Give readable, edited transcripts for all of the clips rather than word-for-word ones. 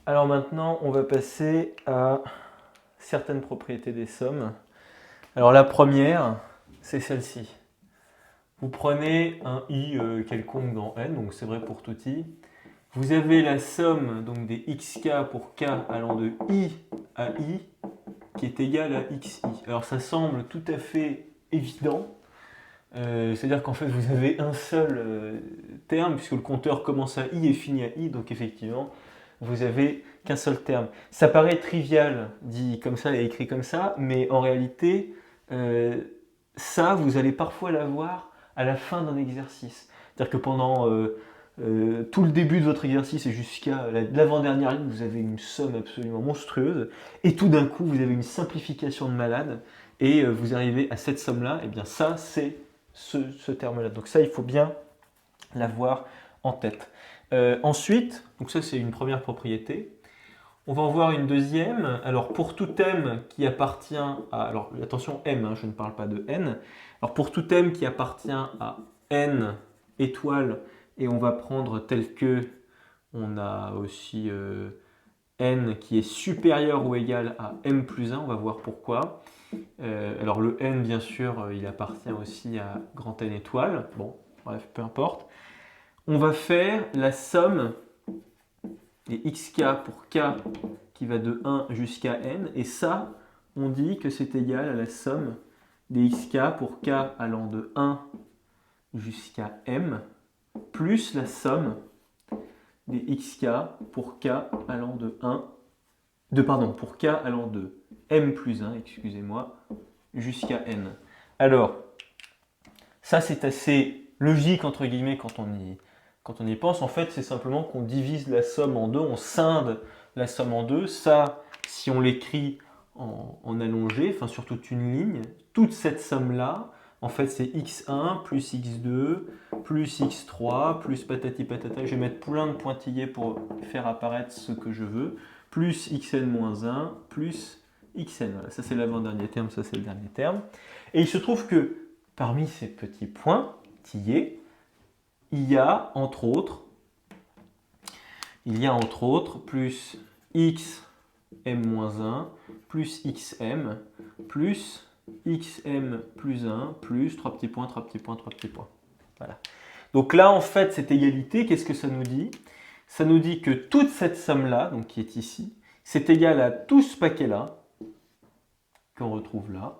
Alors maintenant, on va passer à certaines propriétés des sommes. Alors la première, c'est celle-ci. Vous prenez un i quelconque dans n, donc c'est vrai pour tout i. Vous avez la somme donc des xk pour k allant de i à i qui est égale à xi. Alors ça semble tout à fait évident. C'est-à-dire qu'en fait vous avez un seul terme puisque le compteur commence à i et finit à i, donc effectivement vous avez qu'un seul terme. Ça paraît trivial dit comme ça et écrit comme ça, mais en réalité ça vous allez parfois l'avoir à la fin d'un exercice. C'est-à-dire que pendant tout le début de votre exercice et jusqu'à l'avant-dernière ligne, vous avez une somme absolument monstrueuse, et tout d'un coup vous avez une simplification de malade, et vous arrivez à cette somme-là, et bien ça c'est ce terme-là. Donc ça, il faut bien l'avoir en tête. Ensuite, donc ça c'est une première propriété. On va en voir une deuxième. Alors pour tout m qui appartient à... Alors attention m, hein, je ne parle pas de n. Alors pour tout m qui appartient à n étoiles, et on va prendre tel que on a aussi n qui est supérieur ou égal à m plus 1, on va voir pourquoi. Alors le n, bien sûr, il appartient aussi à grand N étoiles. Bon, bref, peu importe. On va faire la somme des xk pour k qui va de 1 jusqu'à n. Et ça, on dit que c'est égal à la somme des xk pour k allant de 1 jusqu'à m plus la somme des xk pour k allant de 1 pour k allant de m plus 1, excusez-moi, jusqu'à n. Alors, ça c'est assez logique entre guillemets quand on y pense. En fait, c'est simplement qu'on divise la somme en deux, on scinde la somme en deux. Ça, si on l'écrit en allongé, enfin sur toute une ligne, toute cette somme-là, en fait c'est x1 plus x2 plus x3 plus patati patata. Je vais mettre plein de pointillés pour faire apparaître ce que je veux, plus xn-1 plus xn. Voilà, ça c'est l'avant-dernier terme, ça c'est le dernier terme. Et il se trouve que parmi ces petits pointillés, il y a entre autres plus x m-1 plus xm plus xm plus 1 plus 3 petits points, 3 petits points, 3 petits points. Voilà. Donc là, en fait, cette égalité, qu'est-ce que ça nous dit? Ça nous dit que toute cette somme-là, donc qui est ici, c'est égal à tout ce paquet-là, qu'on retrouve là,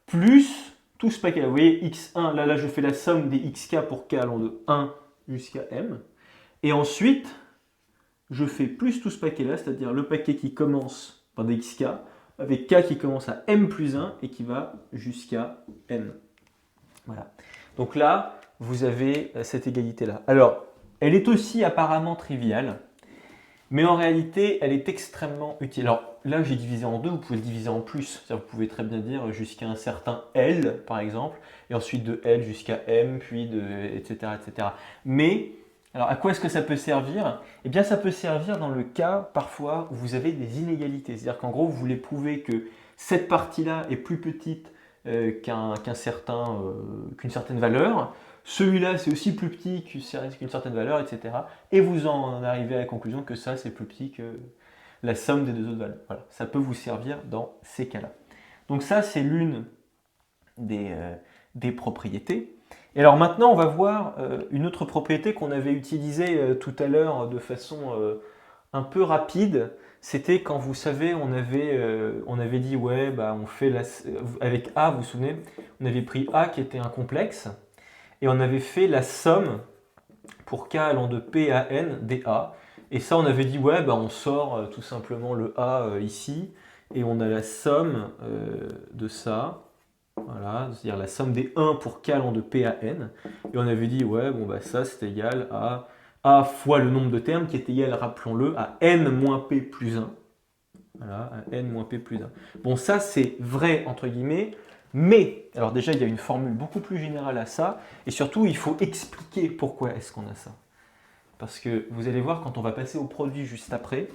plus tout ce paquet-là. Vous voyez, x1, là, je fais la somme des xk pour k allant de 1 jusqu'à m. Et ensuite, je fais plus tout ce paquet-là, c'est-à-dire le paquet qui commence par des xk, avec k qui commence à m plus 1 et qui va jusqu'à n. Voilà. Donc là, vous avez cette égalité-là. Alors, elle est aussi apparemment triviale, mais en réalité, elle est extrêmement utile. Alors là, j'ai divisé en deux, vous pouvez le diviser en plus. Vous pouvez très bien dire jusqu'à un certain L, par exemple, et ensuite de L jusqu'à M, puis de etc. etc. Mais, alors à quoi est-ce que ça peut servir? Eh bien, ça peut servir dans le cas, parfois, où vous avez des inégalités. C'est-à-dire qu'en gros, vous voulez prouver que cette partie-là est plus petite qu'une certaine valeur. Celui-là, c'est aussi plus petit qu'une certaine valeur, etc. Et vous en arrivez à la conclusion que ça, c'est plus petit que la somme des deux autres valeurs. Voilà. Ça peut vous servir dans ces cas-là. Donc ça, c'est l'une des propriétés. Et alors maintenant, on va voir une autre propriété qu'on avait utilisée tout à l'heure de façon un peu rapide. C'était quand, vous savez, on avait dit, ouais, bah, on fait avec A, vous vous souvenez, on avait pris A qui était un complexe, et on avait fait la somme pour k allant de p à n des a. Et ça, on avait dit, ouais, bah, on sort tout simplement le a ici, et on a la somme de ça, voilà, c'est-à-dire la somme des 1 pour k allant de p à n. Et on avait dit, ouais, bon, bah, ça, c'est égal à a fois le nombre de termes, qui est égal, rappelons-le, à n moins p plus 1. Voilà, à n moins p plus 1. Bon, ça, c'est vrai, entre guillemets, mais, alors déjà, il y a une formule beaucoup plus générale à ça, et surtout, il faut expliquer pourquoi est-ce qu'on a ça. Parce que vous allez voir, quand on va passer au produit juste après,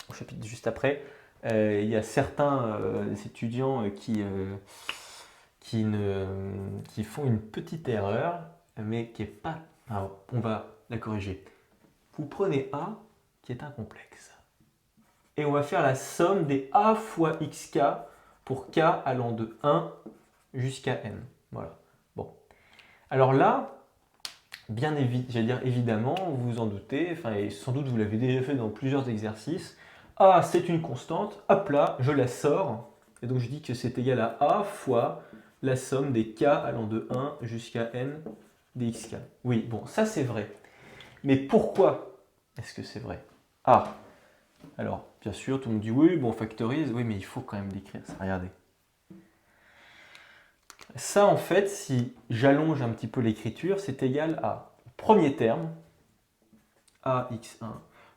au chapitre juste après, il y a certains étudiants qui font une petite erreur, mais qui n'est pas... Alors, on va la corriger. Vous prenez A, qui est un complexe. Et on va faire la somme des a fois xk pour k allant de 1 jusqu'à n. Voilà. Bon. Alors là, j'allais dire évidemment, vous vous en doutez, et sans doute vous l'avez déjà fait dans plusieurs exercices. A, c'est une constante, hop là, je la sors. Et donc je dis que c'est égal à a fois la somme des k allant de 1 jusqu'à n des xk. Oui, bon, ça c'est vrai. Mais pourquoi est-ce que c'est vrai? Ah, alors, bien sûr, tout le monde dit oui, bon, on factorise. Oui, mais il faut quand même l'écrire, ça. Regardez. Ça, en fait, si j'allonge un petit peu l'écriture, c'est égal à premier terme, ax1,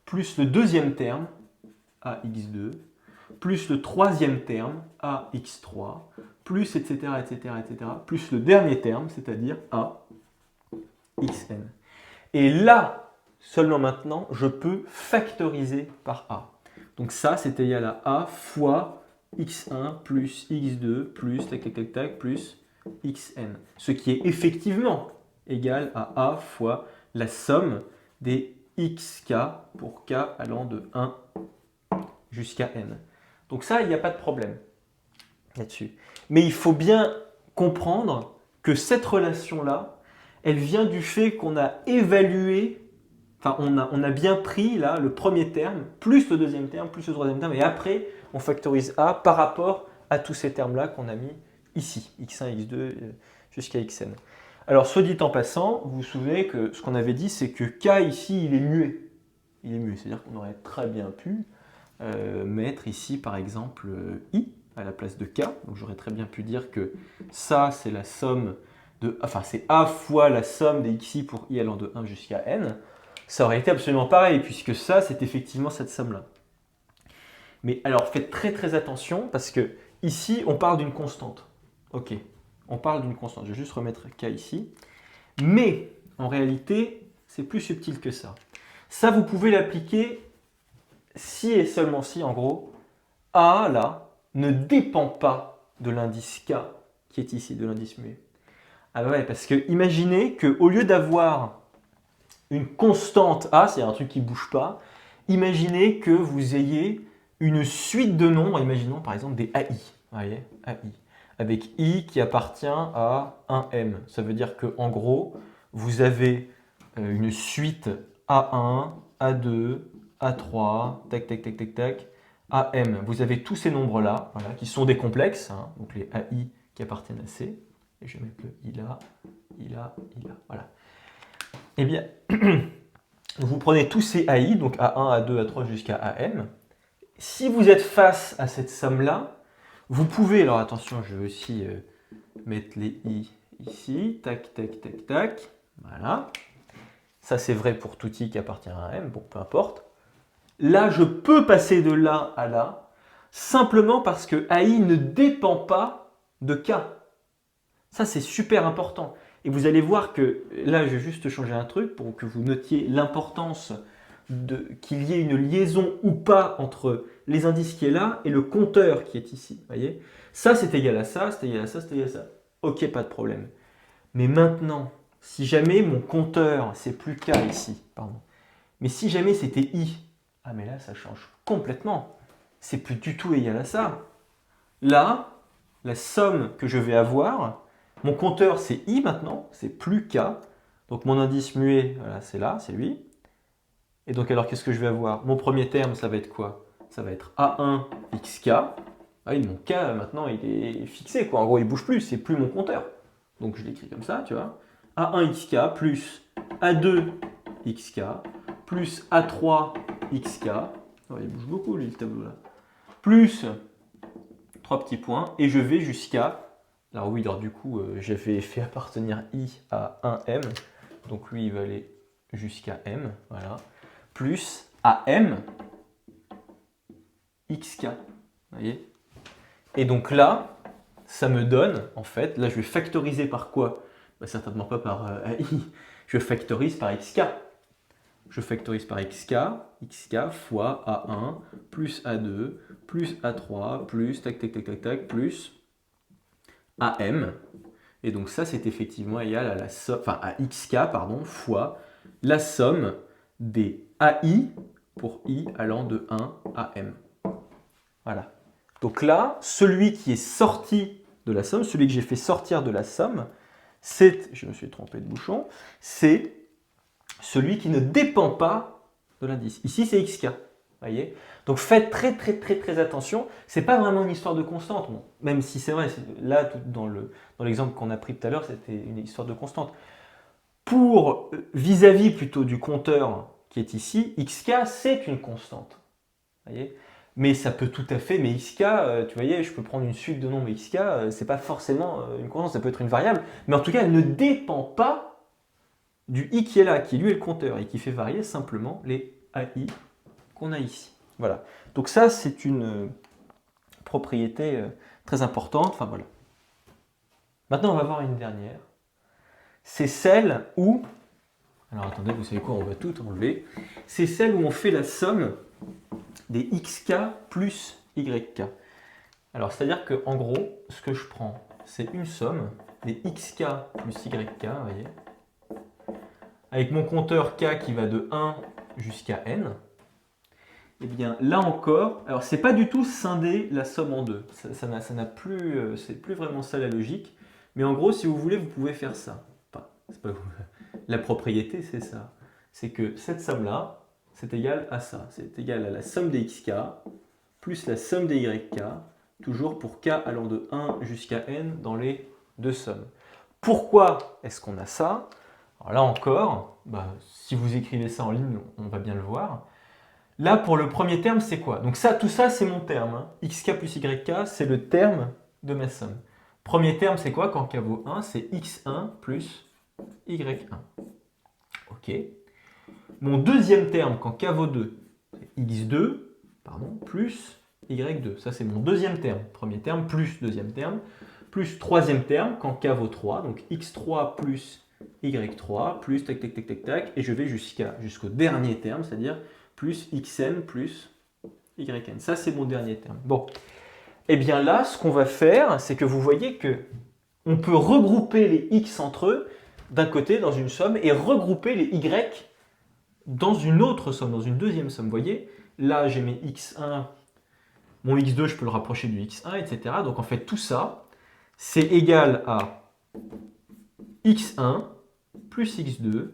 plus le deuxième terme, ax2, plus le troisième terme, ax3, plus etc., etc., etc., plus le dernier terme, c'est-à-dire axn. Et là, seulement maintenant, je peux factoriser par a. Donc ça, c'est égal à a fois x1 plus x2 plus tac tac tac tac plus xn. Ce qui est effectivement égal à a fois la somme des xk pour k allant de 1 jusqu'à n. Donc ça, il n'y a pas de problème là-dessus. Mais il faut bien comprendre que cette relation-là, elle vient du fait qu'on a évalué, on a bien pris là le premier terme, plus le deuxième terme, plus le troisième terme, et après on factorise a par rapport à tous ces termes-là qu'on a mis ici, x1, x2, jusqu'à xn. Alors, soit dit en passant, vous vous souvenez que ce qu'on avait dit, c'est que k ici, il est muet. Il est muet, c'est-à-dire qu'on aurait très bien pu mettre ici, par exemple, i à la place de k. Donc, j'aurais très bien pu dire que ça, c'est la somme c'est a fois la somme des xi pour i allant de 1 jusqu'à n. Ça aurait été absolument pareil, puisque ça, c'est effectivement cette somme-là. Mais alors, faites très très attention, parce que ici, on parle d'une constante. Ok, on parle d'une constante. Je vais juste remettre k ici. Mais, en réalité, c'est plus subtil que ça. Ça, vous pouvez l'appliquer si et seulement si, en gros, a, là, ne dépend pas de l'indice k qui est ici, de l'indice muet. Ah ouais, parce que imaginez qu'au lieu d'avoir une constante a, c'est-à-dire un truc qui ne bouge pas, imaginez que vous ayez une suite de nombres, imaginons par exemple des AI, voyez, AI, avec i qui appartient à un m. Ça veut dire qu'en gros, vous avez une suite A1, A2, A3, tac, tac, tac, tac, tac, AM. Vous avez tous ces nombres-là, voilà, qui sont des complexes, hein, donc les AI qui appartiennent à C. Et je vais mettre le I là, I là, I là, voilà. Eh bien, vous prenez tous ces AI, donc A1, A2, A3 jusqu'à AM. Si vous êtes face à cette somme-là, vous pouvez, alors attention, je vais aussi mettre les I ici, tac, tac, tac, tac, voilà. Ça, c'est vrai pour tout I qui appartient à un M, bon, peu importe. Là, je peux passer de là à là, simplement parce que AI ne dépend pas de K. Ça, c'est super important. Et vous allez voir que, là, je vais juste changer un truc pour que vous notiez l'importance qu'il y ait une liaison ou pas entre les indices qui est là et le compteur qui est ici. Voyez, ça, c'est égal à ça, c'est égal à ça, c'est égal à ça. Ok, pas de problème. Mais maintenant, si jamais mon compteur, c'est plus K ici, pardon, mais si jamais c'était I, ah mais là, ça change complètement. C'est plus du tout égal à ça. Là, la somme que je vais avoir, mon compteur, c'est I maintenant, c'est plus K. Donc mon indice muet, voilà, c'est là, c'est lui. Et donc alors, qu'est-ce que je vais avoir? Mon premier terme, ça va être quoi? Ça va être A1 xk. Ah oui, mon K, maintenant, il est fixé, quoi. En gros, il ne bouge plus, c'est plus mon compteur. Donc je l'écris comme ça, tu vois. A1 xk plus A2 xk plus A3 xk. Oh, il bouge beaucoup, lui, le tableau là. Plus 3 petits points. Et je vais jusqu'à... Alors oui, alors du coup, j'avais fait appartenir I à 1M. Donc lui, il va aller jusqu'à M. Voilà. Plus AM xk. Vous voyez? Et donc là, ça me donne, en fait, là je vais factoriser par quoi? Bah, certainement pas par AI. Je factorise par xk. Je factorise par xk fois A1 plus A2 plus A3 plus tac tac tac tac tac plus AM. Et donc ça, c'est effectivement égal à la somme, à xk, pardon, fois la somme des AI pour i allant de 1 à m. Voilà. Donc là, celui qui est sorti de la somme, celui que j'ai fait sortir de la somme, c'est, je me suis trompé de bouchon, c'est celui qui ne dépend pas de l'indice. Ici, c'est xk. Voyez. Donc faites très attention. C'est pas vraiment une histoire de constante, bon, même si c'est vrai. Là, dans l'exemple qu'on a pris tout à l'heure, c'était une histoire de constante. Pour vis-à-vis plutôt du compteur qui est ici, xk c'est une constante. Voyez. Mais ça peut tout à fait, mais xk, tu voyais, je peux prendre une suite de nombres xk, c'est pas forcément une constante, ça peut être une variable, mais en tout cas, elle ne dépend pas du i qui est là, qui lui est le compteur, et qui fait varier simplement les ai qu'on a ici. Voilà. Donc ça, c'est une propriété très importante. Enfin voilà. Maintenant, on va voir une dernière. C'est celle où, alors attendez, vous savez quoi, on va tout enlever. C'est celle où on fait la somme des xk plus yk. Alors, c'est-à-dire qu'en gros, ce que je prends, c'est une somme des xk plus yk, vous voyez, avec mon compteur k qui va de 1 jusqu'à n. Et bien là encore, alors c'est pas du tout scinder la somme en deux. Ça n'a plus, c'est plus vraiment ça la logique. Mais en gros, si vous voulez, vous pouvez faire ça. Enfin, c'est pas la propriété, c'est ça. C'est que cette somme-là, c'est égal à ça. C'est égal à la somme des xk plus la somme des yk, toujours pour k allant de 1 jusqu'à n dans les deux sommes. Pourquoi est-ce qu'on a ça? Alors là encore, si vous écrivez ça en ligne, on va bien le voir. Là, pour le premier terme, c'est quoi? Donc ça, tout ça, c'est mon terme. Hein. Xk plus yk, c'est le terme de ma somme. Premier terme, c'est quoi quand k vaut 1? C'est x1 plus y1. Ok. Mon deuxième terme, quand k vaut 2, c'est x2 plus y2. Ça, c'est mon deuxième terme. Premier terme plus deuxième terme. Plus troisième terme, quand k vaut 3, donc x3 plus y3 plus tac, tac, tac, tac, tac. Et je vais jusqu'au dernier terme, c'est-à-dire plus xn plus yn. Ça, c'est mon dernier terme. Bon. Et bien là, ce qu'on va faire, c'est que vous voyez que on peut regrouper les x entre eux d'un côté dans une somme et regrouper les y dans une autre somme, dans une deuxième somme. Vous voyez, là, j'ai mes x1, mon x2, je peux le rapprocher du x1, etc. Donc en fait, tout ça, c'est égal à x1 plus x2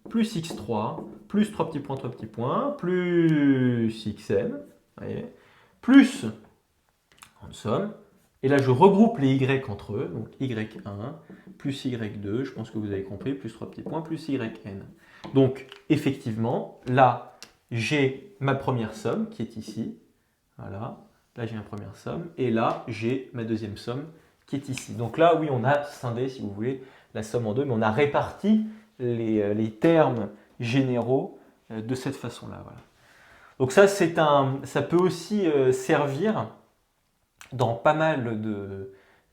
plus x3 plus 3 petits points, plus xn, voyez, plus, en somme, et là je regroupe les y entre eux, donc y1 plus y2, je pense que vous avez compris, plus 3 petits points, plus yn. Donc effectivement, là j'ai ma première somme qui est ici, voilà, là j'ai ma première somme, et là j'ai ma deuxième somme qui est ici. Donc là, oui, on a scindé, si vous voulez, la somme en deux, mais on a réparti les termes généraux de cette façon-là. Voilà. Donc ça, ça peut aussi servir dans pas mal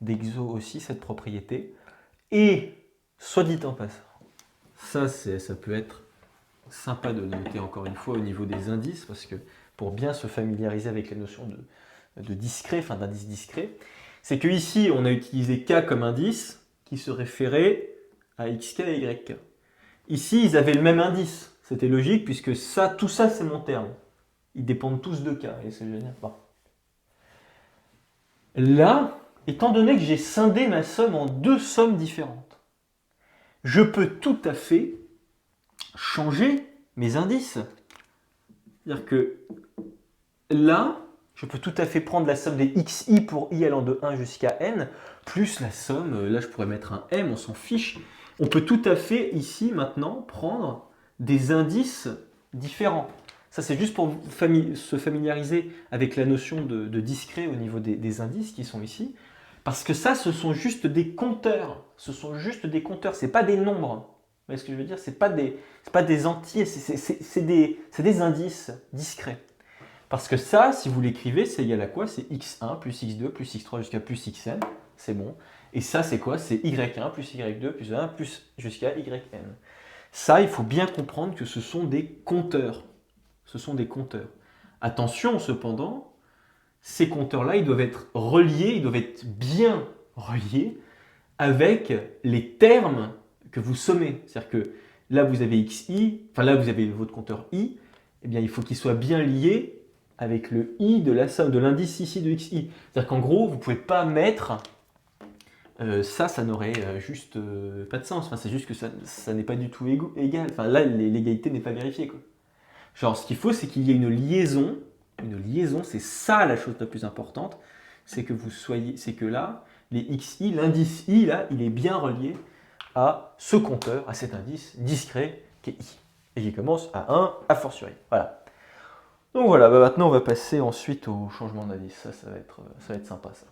d'exos aussi, cette propriété. Et, soit dit en passant, ça peut être sympa de noter encore une fois au niveau des indices, parce que pour bien se familiariser avec la notion de discret, enfin d'indice discret, c'est que ici on a utilisé k comme indice qui se référait à xk et yk. Ici, ils avaient le même indice. C'était logique puisque ça, tout ça, c'est mon terme. Ils dépendent tous de k. Et c'est génial. Bon. Là, étant donné que j'ai scindé ma somme en deux sommes différentes, je peux tout à fait changer mes indices. C'est-à-dire que là, je peux tout à fait prendre la somme des xi pour i allant de 1 jusqu'à n, plus la somme, là je pourrais mettre un m, on s'en fiche. On peut tout à fait ici maintenant prendre des indices différents. Ça c'est juste pour se familiariser avec la notion de discret au niveau des indices qui sont ici. Parce que ça, ce sont juste des compteurs. Ce sont juste des compteurs, ce n'est pas des nombres. Vous voyez ce que je veux dire? Ce n'est pas des entiers, c'est des indices discrets. Parce que ça, si vous l'écrivez, c'est égal à quoi? C'est x1 plus x2 plus x3 jusqu'à plus xn. C'est bon. Et ça, c'est quoi? C'est y1 plus y2 plus 1 plus jusqu'à yn. Ça, il faut bien comprendre que ce sont des compteurs. Ce sont des compteurs. Attention, cependant, ces compteurs-là, ils doivent être reliés, ils doivent être bien reliés avec les termes que vous sommez. C'est-à-dire que là, vous avez xi, enfin là, vous avez votre compteur i, eh bien, il faut qu'il soit bien lié avec le i de la somme, de l'indice ici de xi. C'est-à-dire qu'en gros, vous ne pouvez pas mettre ça n'aurait juste pas de sens. Enfin, c'est juste que ça n'est pas du tout égal. Enfin, là, l'égalité n'est pas vérifiée, quoi. Genre, ce qu'il faut, c'est qu'il y ait une liaison. Une liaison, c'est ça la chose la plus importante. C'est que c'est que là, les xi, l'indice i, là, il est bien relié à ce compteur, à cet indice discret qui est i. Et qui commence à 1 a fortiori. Voilà. Donc voilà, bah maintenant on va passer ensuite au changement d'indice. Ça va être sympa ça.